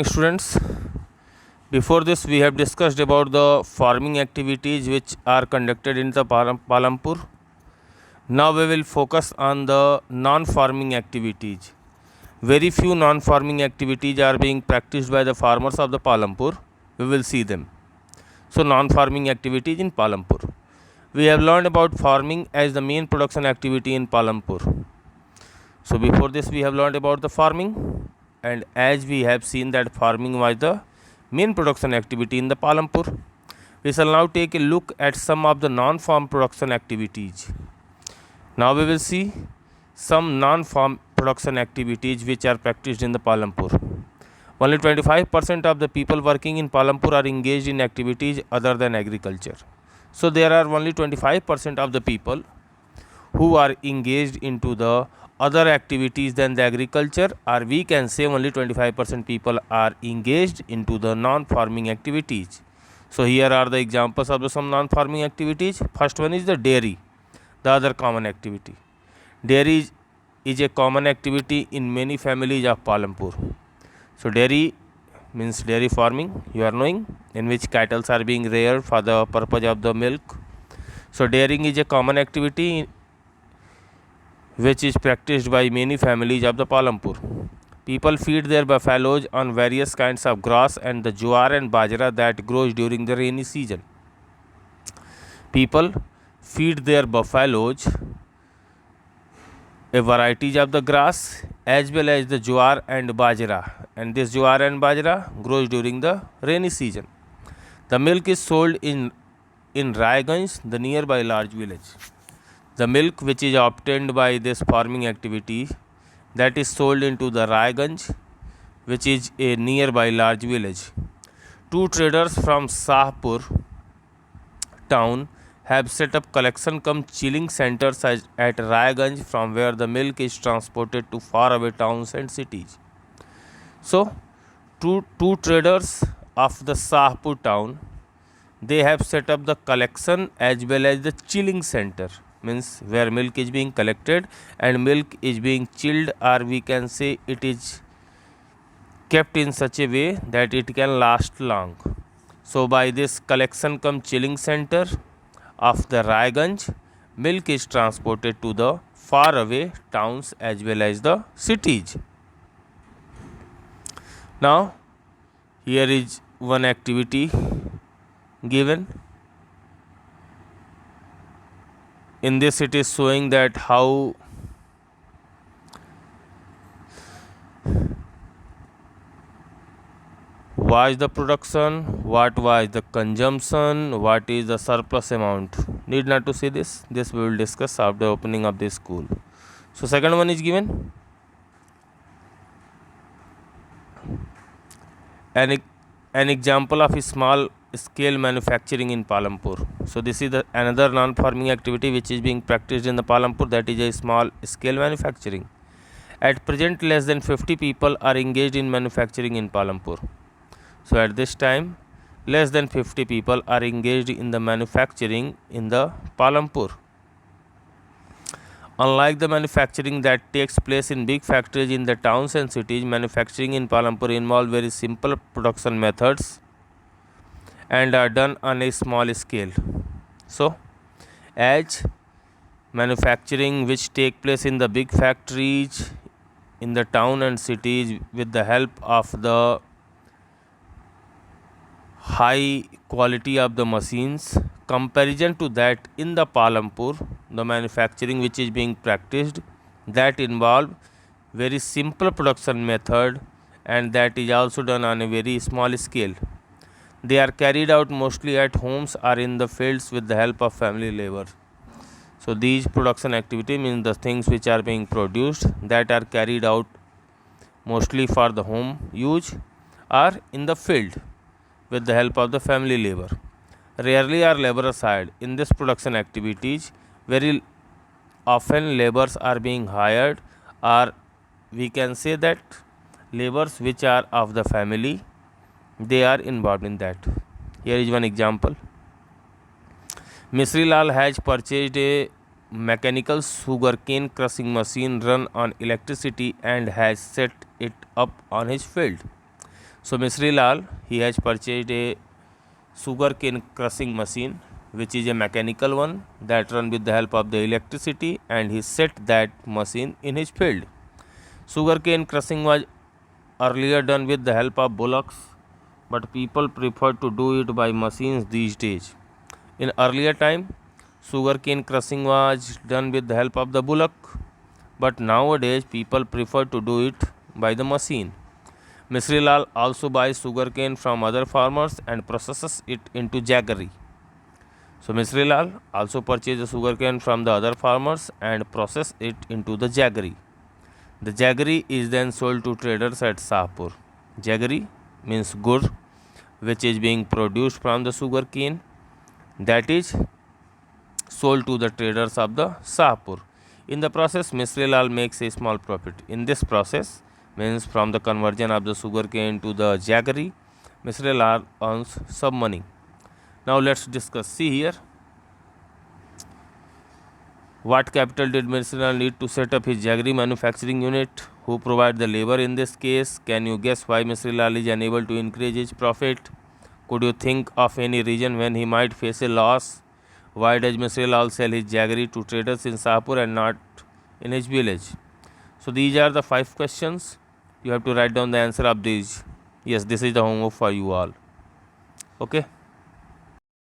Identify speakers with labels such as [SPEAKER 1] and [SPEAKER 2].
[SPEAKER 1] Students, before this we have discussed about the farming activities which are conducted in the Palampur. Now we will focus on the non-farming activities. Very few non-farming activities are being practiced by the farmers of the Palampur. We will see them. So non-farming activities in Palampur. We have learned about farming as the main production activity in Palampur. So before this we have learned about the farming, and as we have seen that farming was the main production activity in the Palampur, we shall now take a look at some of the non-farm production activities. Now we will see some non-farm production activities which are practiced in the Palampur. Only 25% of the people working in Palampur are engaged in activities other than agriculture. So there are only 25% of the people who are engaged into the other activities than the agriculture, or we can say only 25% people are engaged into the non-farming activities. So here are the examples of some non-farming activities. First one is the dairy, the other common activity. Dairy is a common activity in many families of Palampur. So dairy means dairy farming, you are knowing, in which cattle are being reared for the purpose of the milk. So dairying is a common activity which is practiced by many families of the Palampur. People feed their buffaloes on various kinds of grass and the jowar and bajra that grows during the rainy season. People feed their buffaloes a varieties of the grass as well as the jowar and bajra, and this jowar and bajra grows during the rainy season. The milk is sold in Raiganj, the nearby large village. The milk which is obtained by this farming activity, that is sold into the Raiganj, which is a nearby large village. Two traders from Sahpur town have set up collection cum chilling centers at Raiganj, from where the milk is transported to faraway towns and cities. So, two traders of the Sahpur town, they have set up the collection as well as the chilling center, means where milk is being collected and milk is being chilled, or we can say it is kept in such a way that it can last long. So by this collection cum chilling center of the Raiganj, milk is transported to the far away towns as well as the cities. Now here is one activity given. In this it is showing that how was the production, what was the consumption, what is the surplus amount. Need not to see this we will discuss after opening of this school. So second one is given an example of a small scale manufacturing in Palampur. So this is another non-farming activity which is being practiced in the Palampur, that is a small scale manufacturing. At present less than 50 people are engaged in manufacturing in Palampur. So at this time less than 50 people are engaged in the manufacturing in the Palampur. Unlike the manufacturing that takes place in big factories in the towns and cities, manufacturing in Palampur involves very simple production methods and are done on a small scale. So as manufacturing which take place in the big factories in the town and cities with the help of the high quality of the machines, comparison to that in the Palampur, the manufacturing which is being practiced, that involve very simple production method and that is also done on a very small scale. They are carried out mostly at homes or in the fields with the help of family labor. So these production activity means the things which are being produced that are carried out mostly for the home use or in the field with the help of the family labor. Rarely are laborers hired. In this production activities, very often laborers are being hired, or we can say that laborers which are of the family, they are involved in that. Here is one example. Misri Lal has purchased a mechanical sugarcane crushing machine run on electricity and has set it up on his field. So Misri Lal, he has purchased a sugarcane crushing machine, which is a mechanical one that run with the help of the electricity, and he set that machine in his field. Sugarcane crushing was earlier done with the help of bullocks, but people prefer to do it by machines these days. In earlier time, sugarcane crushing was done with the help of the bullock, but nowadays people prefer to do it by the machine. Misri Lal also buys sugarcane from other farmers and processes it into jaggery. So Misri Lal also purchases sugarcane from the other farmers and process it into the jaggery. The jaggery is then sold to traders at Shahpur. Jaggery means gur, which is being produced from the sugarcane, that is sold to the traders of the Shahpur. In the process, Misri Lal makes a small profit. In this process, means from the conversion of the sugarcane to the jaggery, Misri Lal earns some money. Now let's discuss. See here, what capital did Misri Lal need to set up his jaggery manufacturing unit? Who provide the labor in this case? Can you guess why Misri Lal is unable to increase his profit? Could you think of any reason when he might face a loss? Why does Misri Lal sell his jaggery to traders in Shahpur and not in his village? So these are the 5 questions. You have to write down the answer of these. Yes, this is the homework for you all. Okay.